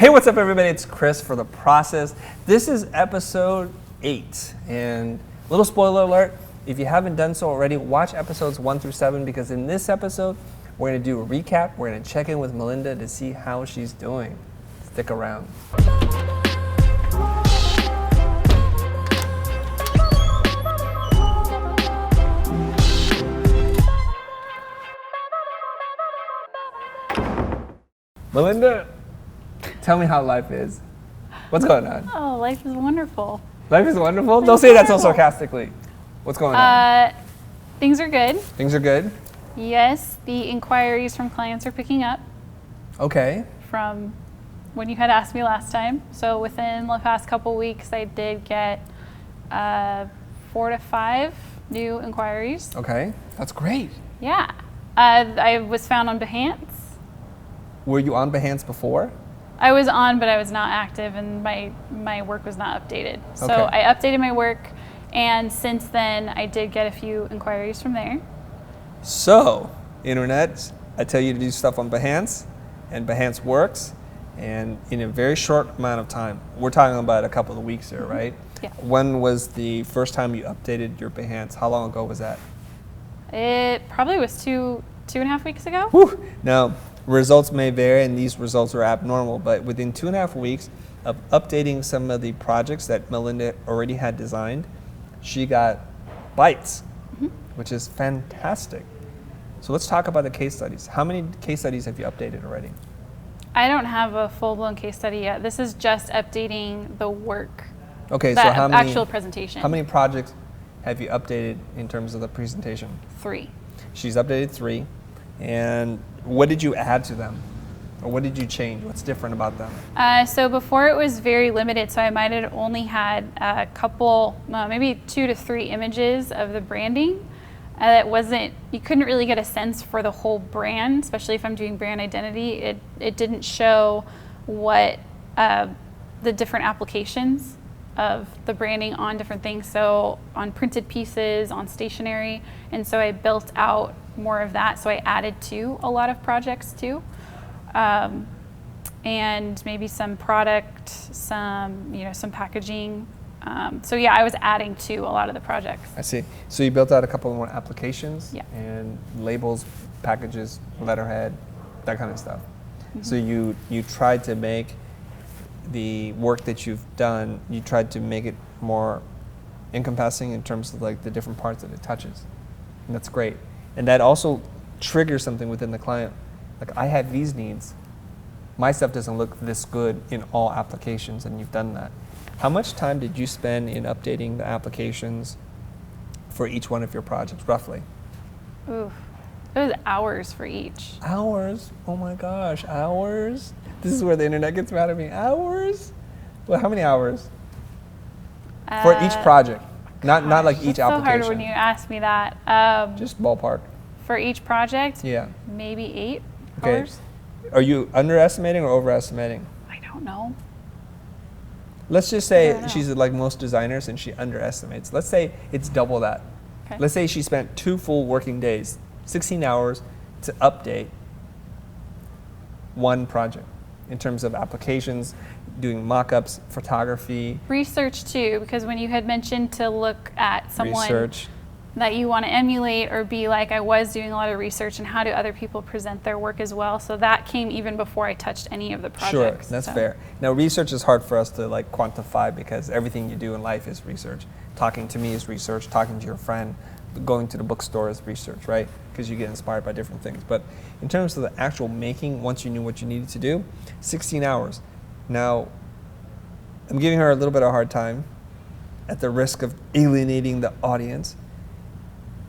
Hey, what's up, everybody? It's Chris for The Process. This is episode 8, and little spoiler alert, if you haven't done so already, watch episodes 1 through 7, because in this episode, we're going to do a recap. We're going to check in with Melinda to see how she's doing. Stick around. Melinda, tell me how life is. What's going on? Oh, life is wonderful. Life is wonderful? Don't say that so sarcastically. What's going on? Things are good. Things are good? Yes, the inquiries from clients are picking up. Okay. From when you had asked me last time. So within the past couple weeks, I did get 4 to 5 new inquiries. Okay, that's great. Yeah. I was found on Behance. Were you on Behance before? I was on, but I was not active, and my work was not updated. So Okay. I updated my work, and since then, I did get a few inquiries from there. So, internet, I tell you to do stuff on Behance, and Behance works, and in a very short amount of time. We're talking about a couple of weeks here, right? Yeah. When was the first time you updated your Behance? How long ago was that? It probably was two and a half weeks ago. Whew. Now, results may vary, and these results are abnormal, but within 2.5 weeks of updating some of the projects that Melinda already had designed, she got bites, which is fantastic. So let's talk about the case studies. How many case studies have you updated already? I don't have a full-blown case study yet. This is just updating the work. Okay, the so how many actual presentation. How many projects have you updated in terms of the presentation? 3. She's updated 3. And what did you add to them? Or what did you change? What's different about them? So before it was very limited, so I might have only had a couple, maybe 2 to 3 images of the branding. That wasn't, you couldn't really get a sense for the whole brand, especially if I'm doing brand identity. It didn't show what the different applications of the branding on different things, so on printed pieces, on stationery, and so I built out more of that, so I added to a lot of projects too, and maybe some product, some packaging. So yeah, I was adding to a lot of the projects. I see. So you built out a couple more applications, Yeah. and labels, packages, letterhead, that kind of stuff. Mm-hmm. So you tried to make the work that you've done, you tried to make it more encompassing in terms of like the different parts that it touches. And that's great. And that also triggers something within the client. Like, I have these needs. My stuff doesn't look this good in all applications, and you've done that. How much time did you spend in updating the applications for each one of your projects, roughly? Oof. It was hours for each. Hours? Oh my gosh, hours? This is where the internet gets mad at me. Hours? Well, how many hours? For each project, not like each it's application. so hard when you ask me that. Just ballpark. For each project, Yeah. maybe 8 Okay. hours. Are you underestimating or overestimating? I don't know. Let's just I say don't know. she's like most designers and she underestimates. Let's say it's double that. Okay. Let's say she spent 2 full working days, 16 hours to update one project in terms of applications, doing mock-ups, photography, Research too, because when you had mentioned to look at someone research. that you want to emulate or be like, I was doing a lot of research and how do other people present their work as well. So that came even before I touched any of the projects. Sure, that's fair. Now, research is hard for us to like quantify because everything you do in life is research. Talking to me is research. Talking to your friend, going to the bookstore is research, right? Because you get inspired by different things. But in terms of the actual making, once you knew what you needed to do, 16 hours. Now, I'm giving her a little bit of a hard time at the risk of alienating the audience.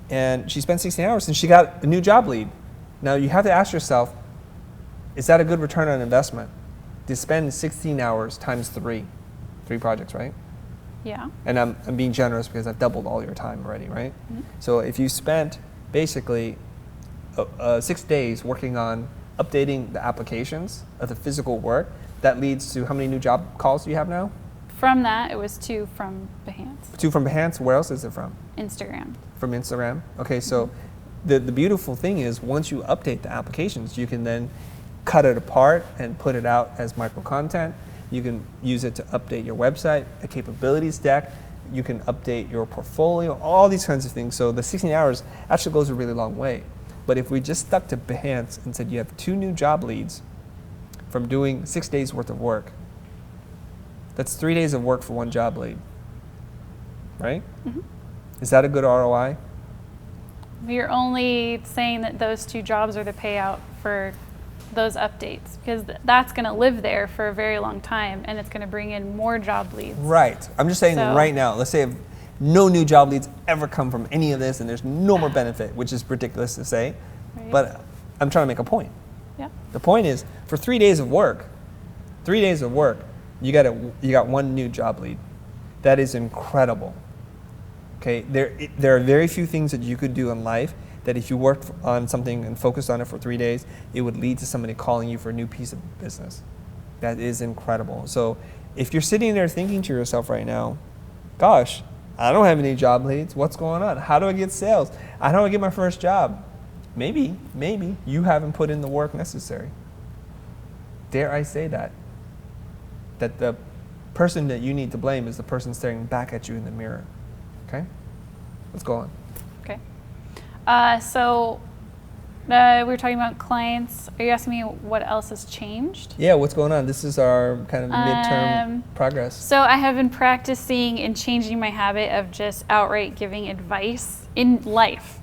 And she spent 16 hours and she got a new job lead. Now you have to ask yourself, is that a good return on investment? To spend 16 hours times 3 projects, right? Yeah. And I'm being generous because I've doubled all your time already, right? Mm-hmm. So if you spent basically 6 days working on updating the applications of the physical work, that leads to how many new job calls do you have now? From that, it was 2 from Behance. 2 from Behance. Where else is it from? Instagram. From Instagram. Okay, so the beautiful thing is once you update the applications, you can then cut it apart and put it out as micro content. You can use it to update your website, a capabilities deck. You can update your portfolio, all these kinds of things. So the 16 hours actually goes a really long way. But if we just stuck to Behance and said you have 2 new job leads from doing 6 days worth of work, that's 3 days of work for 1 job lead, right? Mm-hmm. Is that a good ROI? You're only saying that those 2 jobs are the payout for those updates, because that's going to live there for a very long time, and it's going to bring in more job leads. Right. I'm just saying So- right now, let's say if no new job leads ever come from any of this and there's no more benefit, which is ridiculous to say, Right. but I'm trying to make a point. Yeah. The point is, for 3 days of work, you got 1 new job lead. That is incredible. Okay, there are very few things that you could do in life that if you worked on something and focused on it for 3 days, it would lead to somebody calling you for a new piece of business. That is incredible. So if you're sitting there thinking to yourself right now, gosh, I don't have any job leads. What's going on? How do I get sales? How do I get my first job? Maybe you haven't put in the work necessary. Dare I say that the person that you need to blame is the person staring back at you in the mirror. Okay? Let's go on. Okay. So we were talking about clients. Are you asking me what else has changed? Yeah, what's going on? This is our kind of midterm progress. So I have been practicing and changing my habit of just outright giving advice in life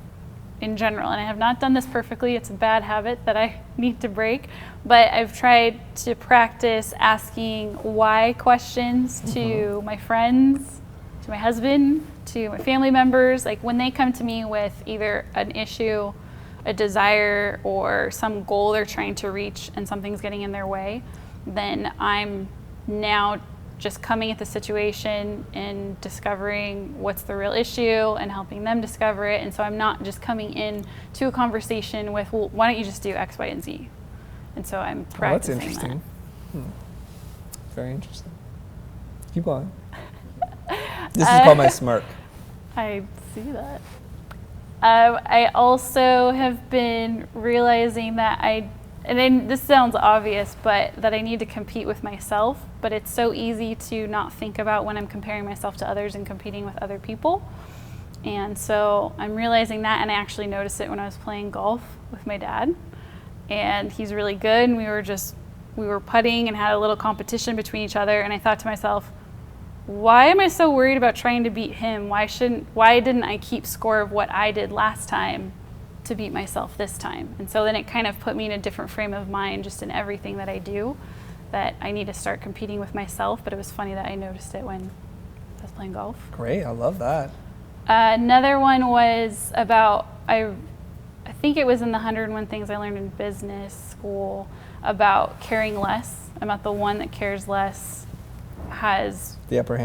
in general. And I have not done this perfectly. It's a bad habit that I need to break. But I've tried to practice asking why questions to my friends, to my husband, to my family members. Like when they come to me with either an issue, a desire, or some goal they're trying to reach and something's getting in their way, then I'm now just coming at the situation and discovering what's the real issue and helping them discover it. And so I'm not just coming in to a conversation with, well, why don't you just do X, Y, and Z? And so I'm practicing that's interesting. Very interesting. Keep going. This is called my smirk. I see that. I also have been realizing that this sounds obvious, but that I need to compete with myself. But it's so easy to not think about when I'm comparing myself to others and competing with other people. And so I'm realizing that, and I actually noticed it when I was playing golf with my dad. And he's really good, and we were putting and had a little competition between each other. And I thought to myself, why am I so worried about trying to beat him? Why didn't I keep score of what I did last time to beat myself this time? And so then it kind of put me in a different frame of mind just in everything that I do, that I need to start competing with myself. But it was funny that I noticed it when I was playing golf. Great, I love that. Another one was about, I think it was in the 101 Things I Learned in Business School, about caring less, about the one that cares less has the upper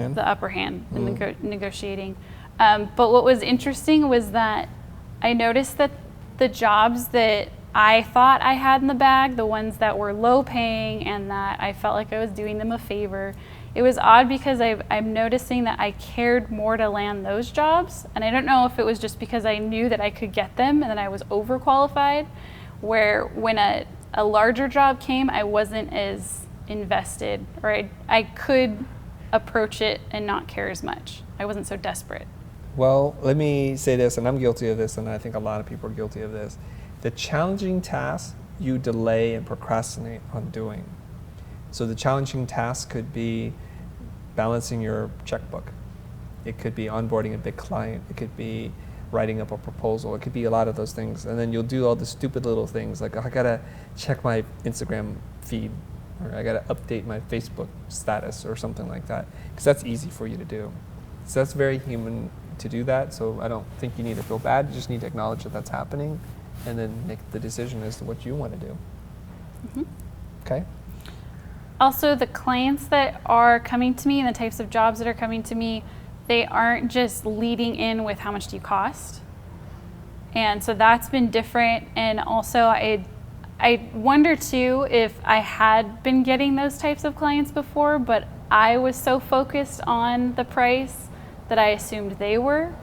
hand in negotiating. But what was interesting was that I noticed that the jobs that I thought I had in the bag, the ones that were low paying and that I felt like I was doing them a favor, it was odd because I'm noticing that I cared more to land those jobs. And I don't know if it was just because I knew that I could get them and that I was overqualified, where when a larger job came, I wasn't as invested, or I could approach it and not care as much. I wasn't so desperate. Well, let me say this, and I'm guilty of this, and I think a lot of people are guilty of this. The challenging tasks you delay and procrastinate on doing. So the challenging task could be balancing your checkbook. It could be onboarding a big client. It could be writing up a proposal. It could be a lot of those things. And then you'll do all the stupid little things, like I gotta check my Instagram feed, or I gotta update my Facebook status or something like that, because that's easy for you to do. So that's very human to do that, so I don't think you need to feel bad. You just need to acknowledge that that's happening and then make the decision as to what you want to do. Mm-hmm. Okay? Also, the clients that are coming to me and the types of jobs that are coming to me, they aren't just leading in with how much do you cost. And so that's been different. And also I wonder too if I had been getting those types of clients before, but I was so focused on the price that I assumed they were.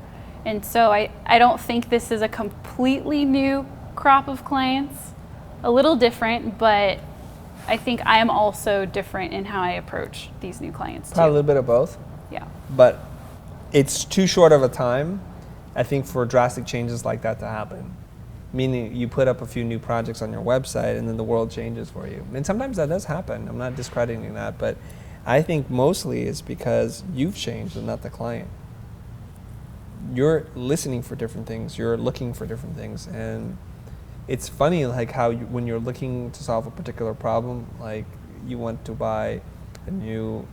And so I don't think this is a completely new crop of clients, a little different, but I think I am also different in how I approach these new clients too. Probably a little bit of both. Yeah. But it's too short of a time, I think, for drastic changes like that to happen. Meaning you put up a few new projects on your website and then the world changes for you. And sometimes that does happen. I'm not discrediting that, but I think mostly it's because you've changed and not the client. You're listening for different things. You're looking for different things. And it's funny, like how when you're looking to solve a particular problem, like you want to buy a new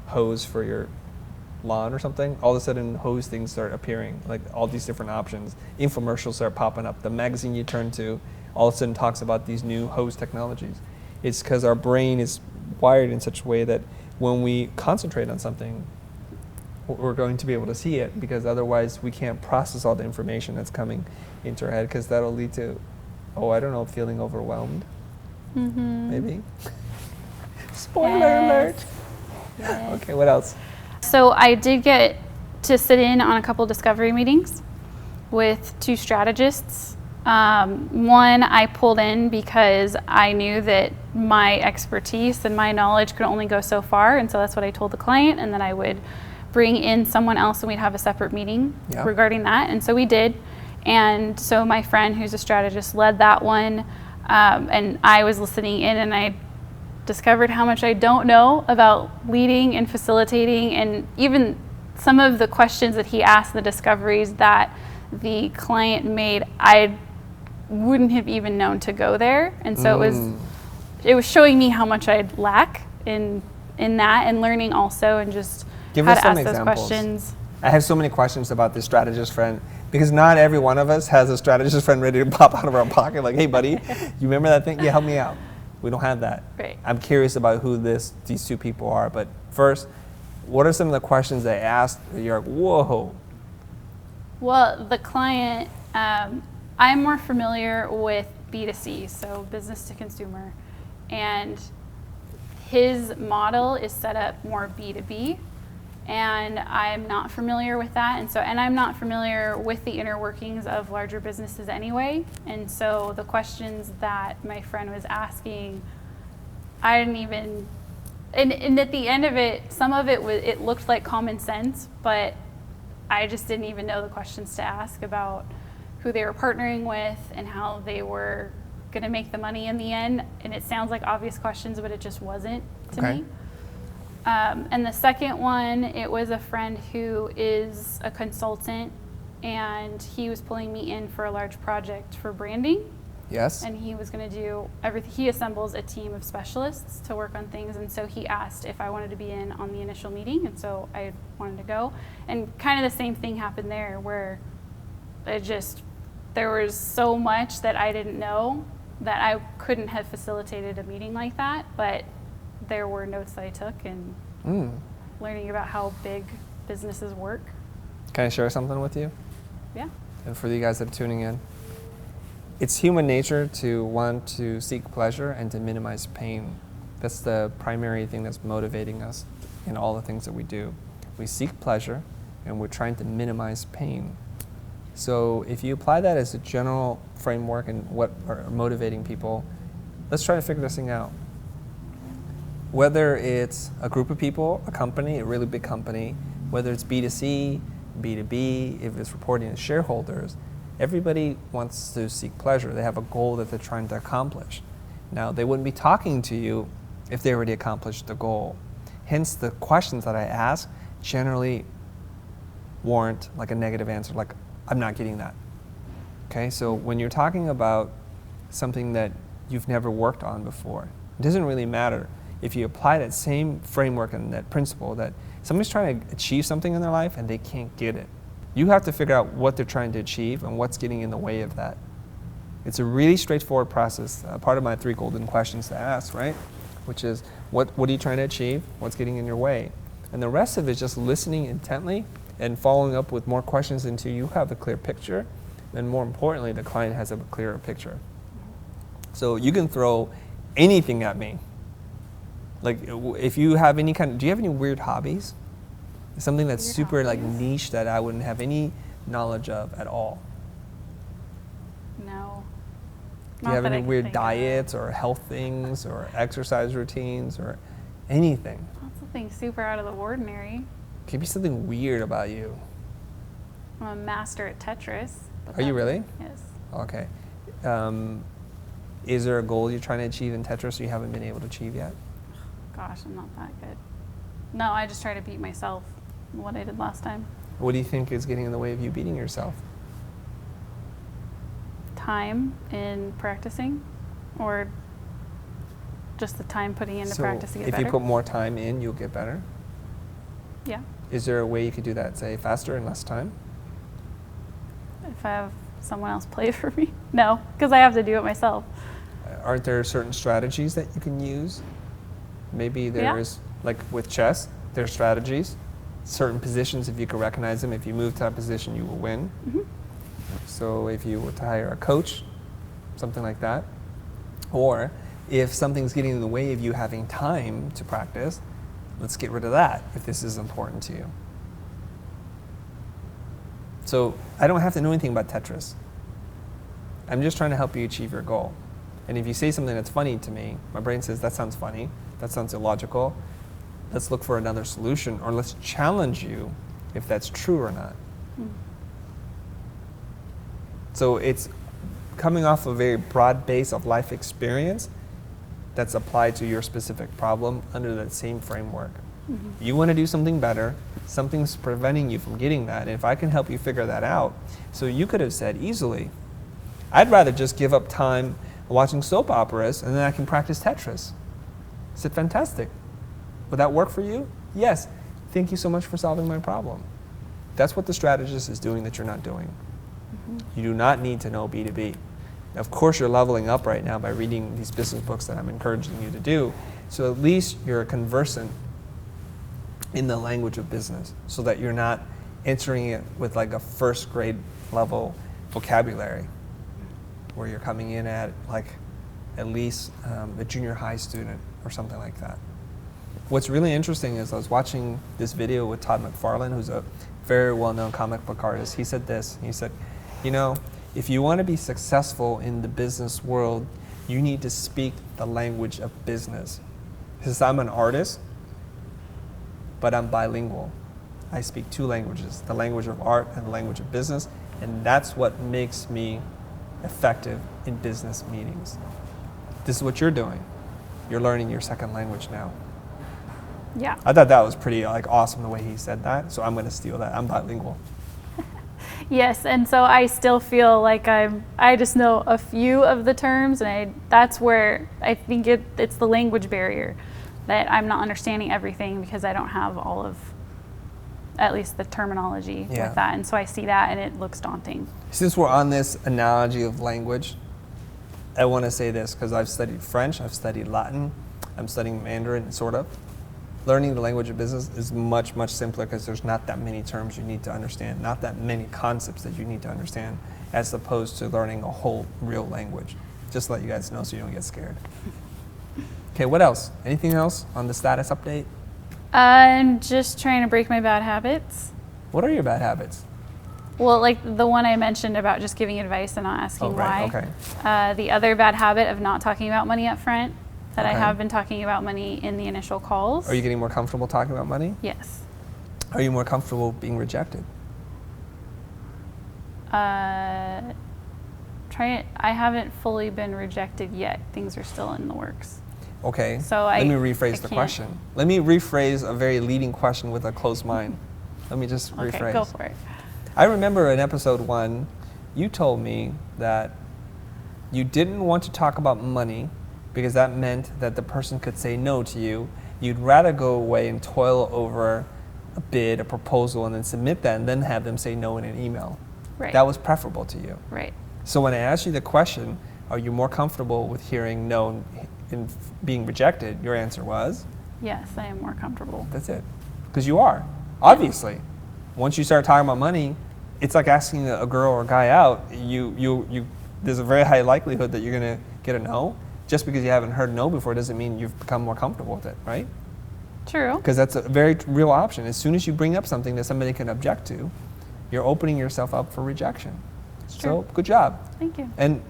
hose for your lawn or something, all of a sudden hose things start appearing, like all these different options. Infomercials start popping up. The magazine you turn to all of a sudden talks about these new hose technologies. It's because our brain is wired in such a way that when we concentrate on something, we're going to be able to see it, because otherwise we can't process all the information that's coming into our head, because that'll lead to, I don't know, feeling overwhelmed. Maybe. Spoiler alert. Yes. Okay, what else? So I did get to sit in on a couple discovery meetings with 2 strategists. One I pulled in because I knew that my expertise and my knowledge could only go so far, and so that's what I told the client, and then I would bring in someone else and we'd have a separate meeting regarding that, and so we did. And so my friend who's a strategist led that one, and I was listening in, and I discovered how much I don't know about leading and facilitating, and even some of the questions that he asked, the discoveries that the client made, I wouldn't have even known to go there. And so it was showing me how much I'd lack in that, and learning also, and just Give how us to some ask examples. those questions. I have so many questions about this strategist friend, because not every one of us has a strategist friend ready to pop out of our pocket like, hey buddy, you remember that thing? Yeah, help me out. We don't have that. Right. I'm curious about who these 2 people are, but first, what are some of the questions they asked that you're like, whoa? Well, the client, I'm more familiar with B2C, so business to consumer, and his model is set up more B2B, and I'm not familiar with that, and I'm not familiar with the inner workings of larger businesses anyway, and so the questions that my friend was asking, I didn't even, and at the end of it, some of it looked like common sense, but I just didn't even know the questions to ask about who they were partnering with and how they were going to make the money in the end, and it sounds like obvious questions, but it just wasn't to me. And the second one, it was a friend who is a consultant, and he was pulling me in for a large project for branding. Yes. And he was going to do everything. He assembles a team of specialists to work on things, and so he asked if I wanted to be in on the initial meeting, and so I wanted to go. And kind of the same thing happened there, where there was so much that I didn't know that I couldn't have facilitated a meeting like that, but there were notes that I took, and learning about how big businesses work. Can I share something with you? Yeah. And for you guys that are tuning in, it's human nature to want to seek pleasure and to minimize pain. That's the primary thing that's motivating us in all the things that we do. We seek pleasure, and we're trying to minimize pain. So if you apply that as a general framework and what are motivating people, let's try to figure this thing out. Whether it's a group of people, a company, a really big company, whether it's B2C, B2B, if it's reporting to shareholders, everybody wants to seek pleasure. They have a goal that they're trying to accomplish. Now, they wouldn't be talking to you if they already accomplished the goal. Hence, the questions that I ask generally warrant like a negative answer, like, I'm not getting that. Okay, so when you're talking about something that you've never worked on before, it doesn't really matter if you apply that same framework and that principle that somebody's trying to achieve something in their life and they can't get it. You have to figure out what they're trying to achieve and what's getting in the way of that. It's a really straightforward process. Part of my 3 golden questions to ask, right? Which is, what are you trying to achieve? What's getting in your way? And the rest of it is just listening intently and following up with more questions until you have a clear picture. And more importantly, the client has a clearer picture. So you can throw anything at me. Like, if you have any do you have any weird hobbies? Something that's Weird super like hobbies? niche that I wouldn't have any knowledge of at all. Do you have any weird diets or health things or exercise routines or anything? Something super out of the ordinary. Could be something weird about you. I'm a master at Tetris. Are you really? Yes. Okay. Is there a goal you're trying to achieve in Tetris you haven't been able to achieve yet? Gosh, I'm not that good. No, I just try to beat myself, what I did last time. What do you think is getting in the way of you beating yourself? Time in practicing, or just the time putting into practice to get better? If you put more time in, you'll get better? Yeah. Is there a way you could do that, say, faster in less time? If I have someone else play for me? No, because I have to do it myself. Aren't there certain strategies that you can use? Maybe there's, like with chess, there's strategies. Certain positions, if you can recognize them, if you move to that position, you will win. Mm-hmm. So if you were to hire a coach, something like that. Or if something's getting in the way of you having time to practice, let's get rid of that if this is important to you. So I don't have to know anything about Tetris. I'm just trying to help you achieve your goal. And if you say something that's funny to me, my brain says, that sounds funny, that sounds illogical. Let's look for another solution, or let's challenge you if that's true or not. Mm. So it's coming off a very broad base of life experience that's applied to your specific problem under that same framework. Mm-hmm. You want to do something better, something's preventing you from getting that, and if I can help you figure that out, so you could have said easily, I'd rather just give up time watching soap operas and then I can practice Tetris. I said, fantastic. Would that work for you? Yes. Thank you so much for solving my problem. That's what the strategist is doing that you're not doing. Mm-hmm. You do not need to know B2B. Of course, you're leveling up right now by reading these business books that I'm encouraging you to do, so at least you're conversant in the language of business so that you're not entering it with like a first grade level vocabulary where you're coming in at like at least a junior high student or something like that. What's really interesting is I was watching this video with Todd McFarlane, who's a very well-known comic book artist. He said this, he said, you know, if you want to be successful in the business world, you need to speak the language of business. He says, I'm an artist, but I'm bilingual. I speak two languages, the language of art and the language of business, and that's what makes me effective in business meetings. This is what you're doing. You're learning your second language now. Yeah. I thought that was pretty like awesome the way he said that, so I'm going to steal that. I'm bilingual. Yes, and so I still feel like I just know a few of the terms, and that's where I think it's the language barrier, that I'm not understanding everything because I don't have all of, at least the terminology with that, and so I see that and it looks daunting. Since we're on this analogy of language, I want to say this because I've studied French, I've studied Latin, I'm studying Mandarin, sort of. Learning the language of business is much, much simpler because there's not that many terms you need to understand, not that many concepts that you need to understand, as opposed to learning a whole real language. Just to let you guys know so you don't get scared. Okay, what else? Anything else on the status update? I'm just trying to break my bad habits. What are your bad habits? Well, like the one I mentioned about just giving advice and not asking why. Okay. The other bad habit of not talking about money up front. That I have been talking about money in the initial calls. Are you getting more comfortable talking about money? Yes. Are you more comfortable being rejected? I haven't fully been rejected yet. Things are still in the works. Okay. So let me rephrase the question. Let me rephrase a very leading question with a closed mind. Let me just rephrase. Okay, go for it. I remember in episode 1, you told me that you didn't want to talk about money because that meant that the person could say no to you. You'd rather go away and toil over a bid, a proposal, and then submit that, and then have them say no in an email. Right. That was preferable to you. Right. So when I asked you the question, are you more comfortable with hearing no and being rejected, your answer was? Yes, I am more comfortable. That's it. Because you are, obviously. Once you start talking about money, it's like asking a girl or a guy out. There's a very high likelihood that you're going to get a no. Just because you haven't heard no before doesn't mean you've become more comfortable with it, right? True. Because that's a very real option. As soon as you bring up something that somebody can object to, you're opening yourself up for rejection. It's So true. good job. Thank you. And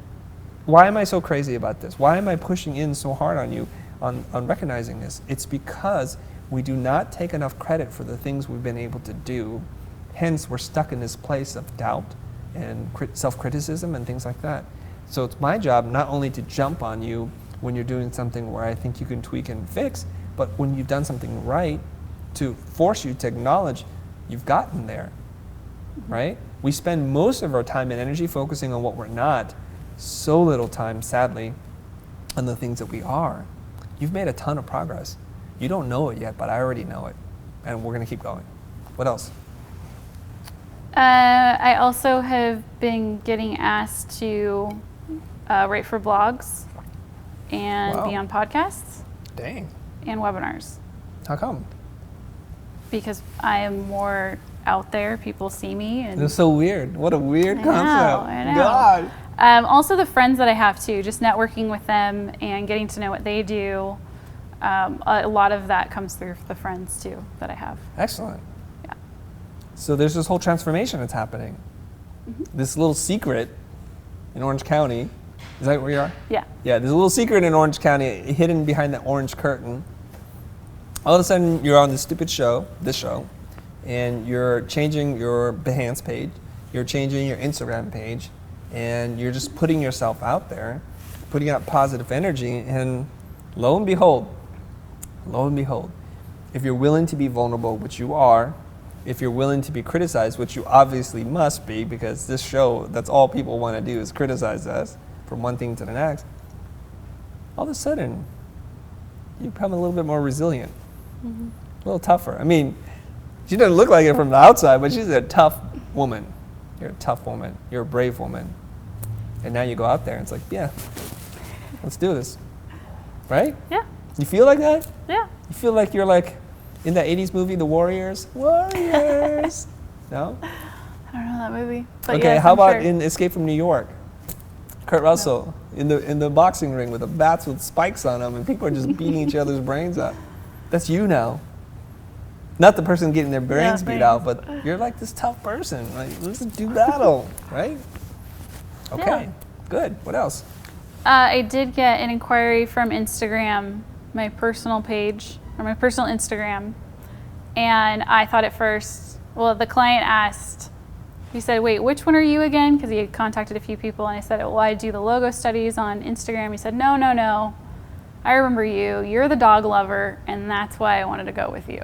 why am I so crazy about this? Why am I pushing in so hard on you on recognizing this? It's because we do not take enough credit for the things we've been able to do. Hence, we're stuck in this place of doubt and self-criticism and things like that. So it's my job not only to jump on you when you're doing something where I think you can tweak and fix, but when you've done something right, to force you to acknowledge you've gotten there, right? We spend most of our time and energy focusing on what we're not, so little time, sadly, on the things that we are. You've made a ton of progress. You don't know it yet, but I already know it, and we're gonna keep going. What else? I also have been getting asked to write for blogs and be on podcasts. Dang. And webinars. How come? Because I am more out there. People see me. And it's so weird. What a weird concept. I know. God. Also the friends that I have too, just networking with them and getting to know what they do. A lot of that comes through the friends too that I have. Excellent. Yeah. So there's this whole transformation that's happening. Mm-hmm. This little secret in Orange County. Is that where you are? Yeah. Yeah, there's a little secret in Orange County hidden behind that orange curtain. All of a sudden, you're on this stupid show, and you're changing your Behance page, you're changing your Instagram page, and you're just putting yourself out there, putting out positive energy, and lo and behold, if you're willing to be vulnerable, which you are, if you're willing to be criticized, which you obviously must be, because this show, that's all people want to do is criticize us from one thing to the next, all of a sudden, you become a little bit more resilient, a little tougher. I mean, she doesn't look like it from the outside, but she's a tough woman. You're a tough woman. You're a brave woman. And now you go out there and it's like, yeah, let's do this. Right? Yeah. You feel like that? Yeah. You feel like you're like in that 80s movie, The Warriors? Warriors! No? I don't know that movie. But okay, yes, how I'm about sure. in Escape from New York? Kurt Russell in the boxing ring with the bats with spikes on them and people are just beating each other's brains out. That's you now. Not the person getting their brains beat out, but you're like this tough person. Like, let's do battle, right? Okay, good. What else? I did get an inquiry from Instagram, my personal page, or my personal Instagram. And I thought at first, well, the client asked, he said, wait, which one are you again? Because he had contacted a few people. And I said, well, I do the logo studies on Instagram. He said, no. I remember you. You're the dog lover. And that's why I wanted to go with you.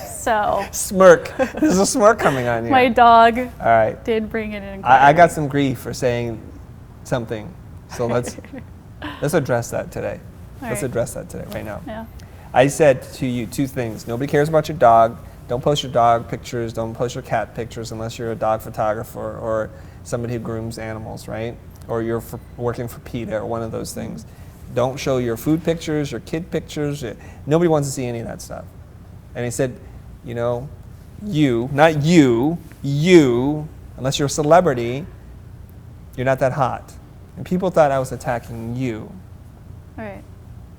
So. Smirk. There's a smirk coming on you. My dog did bring it in. I got some grief for saying something. So let's address that today. Let's address that today, right now. Yeah. I said to you two things. Nobody cares about your dog. Don't post your dog pictures. Don't post your cat pictures unless you're a dog photographer or somebody who grooms animals, right? Or you're working for PETA or one of those things. Don't show your food pictures, your kid pictures. Nobody wants to see any of that stuff. And he said, you know, you, not you, unless you're a celebrity, you're not that hot. And people thought I was attacking you. Right.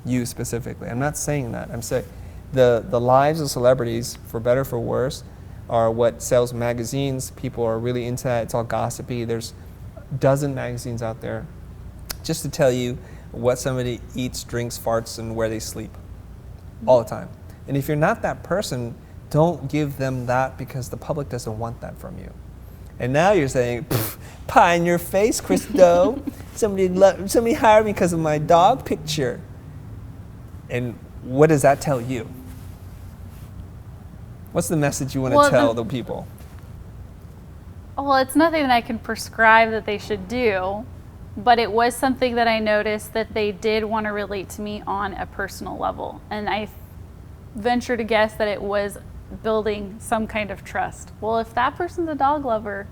You specifically. I'm not saying that. I'm saying the lives of celebrities, for better or for worse, are what sells magazines. People are really into that. It's all gossipy. There's a dozen magazines out there just to tell you what somebody eats, drinks, farts, and where they sleep all the time. And if you're not that person, don't give them that because the public doesn't want that from you. And now you're saying, pie in your face, Christo. Somebody hired me because of my dog picture. And what does that tell you? What's the message you want to tell the people? Well, it's nothing that I can prescribe that they should do, but it was something that I noticed that they did want to relate to me on a personal level. And I venture to guess that it was building some kind of trust. Well, if that person's a dog lover,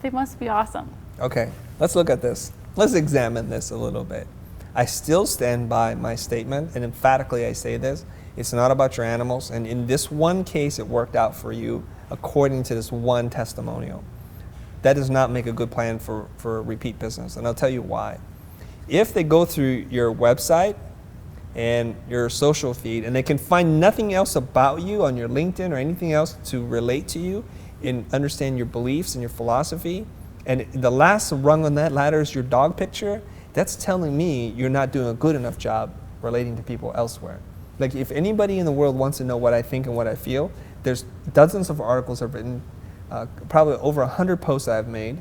they must be awesome. Okay, let's look at this. Let's examine this a little bit. I still stand by my statement, and emphatically I say this. It's not about your animals, and in this one case, it worked out for you according to this one testimonial. That does not make a good plan for repeat business, and I'll tell you why. If they go through your website and your social feed, and they can find nothing else about you on your LinkedIn or anything else to relate to you and understand your beliefs and your philosophy And the last rung on that ladder is your dog picture. That's telling me you're not doing a good enough job relating to people elsewhere. Like, if anybody in the world wants to know what I think and what I feel, there's dozens of articles I've written, probably over 100 posts I've made,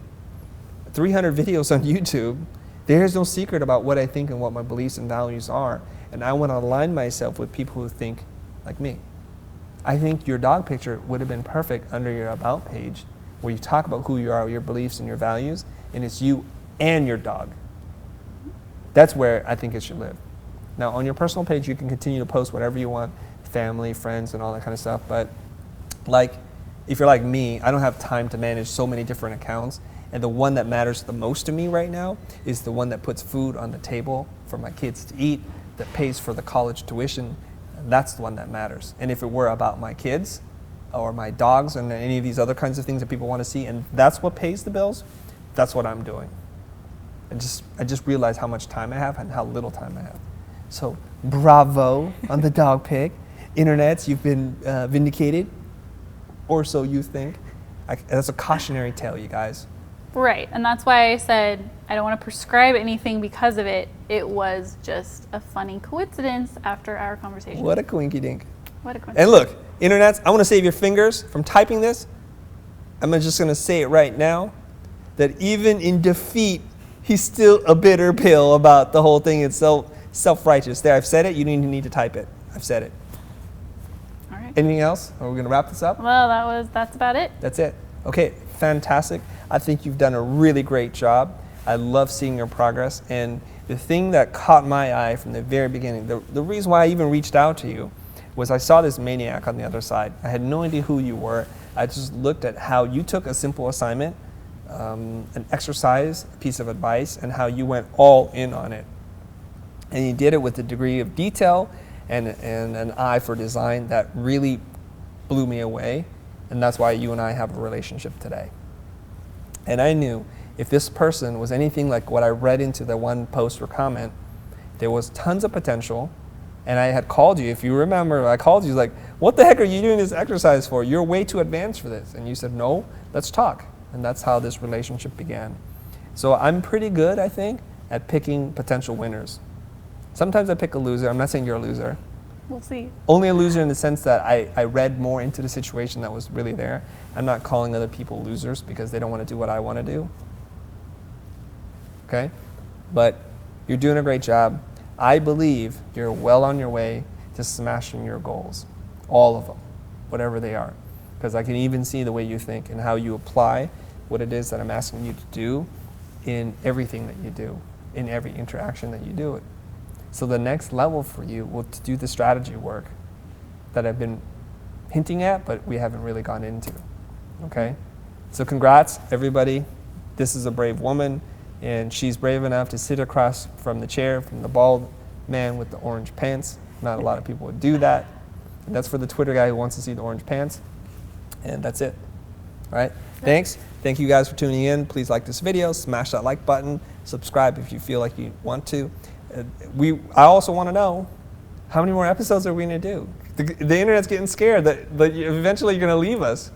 300 videos on YouTube. There's no secret about what I think and what my beliefs and values are. And I want to align myself with people who think like me. I think your dog picture would have been perfect under your About page, where you talk about who you are, your beliefs and your values, and it's you and your dog. That's where I think it should live. Now, on your personal page, you can continue to post whatever you want, family, friends, and all that kind of stuff. But like, if you're like me, I don't have time to manage so many different accounts. And the one that matters the most to me right now is the one that puts food on the table for my kids to eat, that pays for the college tuition. And that's the one that matters. And if it were about my kids or my dogs and any of these other kinds of things that people want to see, and that's what pays the bills, that's what I'm doing. I just realized how much time I have and how little time I have. So bravo on the dog pic. Internets, you've been vindicated, or so you think. That's a cautionary tale, you guys. Right, and that's why I said I don't want to prescribe anything because of it. It was just a funny coincidence after our conversation. What a coinky dink. What a coincidence. And look, internets, I want to save your fingers from typing this. I'm just going to say it right now, that even in defeat, he's still a bitter pill about the whole thing. It's so self-righteous. There, I've said it. You don't even need to type it. I've said it. All right. Anything else? Are we going to wrap this up? Well, that's about it. That's it. Okay, fantastic. I think you've done a really great job. I love seeing your progress. And the thing that caught my eye from the very beginning, the reason why I even reached out to you was I saw this maniac on the other side. I had no idea who you were. I just looked at how you took a simple assignment, an exercise, a piece of advice, and how you went all in on it. And you did it with a degree of detail and an eye for design that really blew me away. And that's why you and I have a relationship today. And I knew if this person was anything like what I read into the one post or comment, there was tons of potential. And I had called you, if you remember, I called you like, what the heck are you doing this exercise for? You're way too advanced for this. And you said, no, let's talk. And that's how this relationship began. So I'm pretty good, I think, at picking potential winners. Sometimes I pick a loser. I'm not saying you're a loser. We'll see. Only a loser in the sense that I read more into the situation that was really there. I'm not calling other people losers because they don't want to do what I want to do. Okay? But you're doing a great job. I believe you're well on your way to smashing your goals. All of them, whatever they are. Because I can even see the way you think and how you apply what it is that I'm asking you to do in everything that you do, in every interaction that you do it. So the next level for you will to do the strategy work that I've been hinting at, but we haven't really gone into. Okay? So congrats, everybody. This is a brave woman, and she's brave enough to sit across from the chair from the bald man with the orange pants. Not a lot of people would do that. And that's for the Twitter guy who wants to see the orange pants. And that's it. All right? Thanks. Thank you guys for tuning in. Please like this video. Smash that like button. Subscribe if you feel like you want to. I also want to know, how many more episodes are we going to do? The internet's getting scared that eventually you're going to leave us.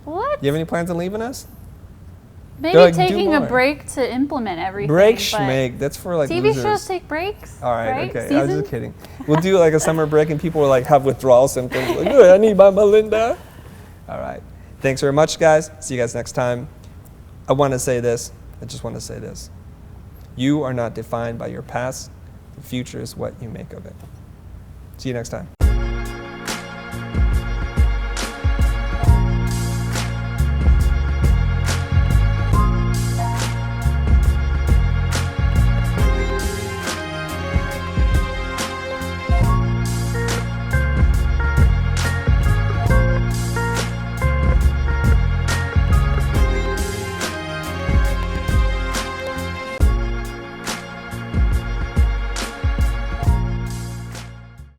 What? You have any plans on leaving us? Maybe like, taking a break to implement everything. Break schmake. That's for like TV losers. shows take breaks. All right, right? okay. Season? I was just kidding. We'll do like a summer break and people will like have withdrawal symptoms. Like, I need my Melinda. All right. Thanks very much, guys. See you guys next time. I want to say this. I just want to say this. You are not defined by your past. The future is what you make of it. See you next time.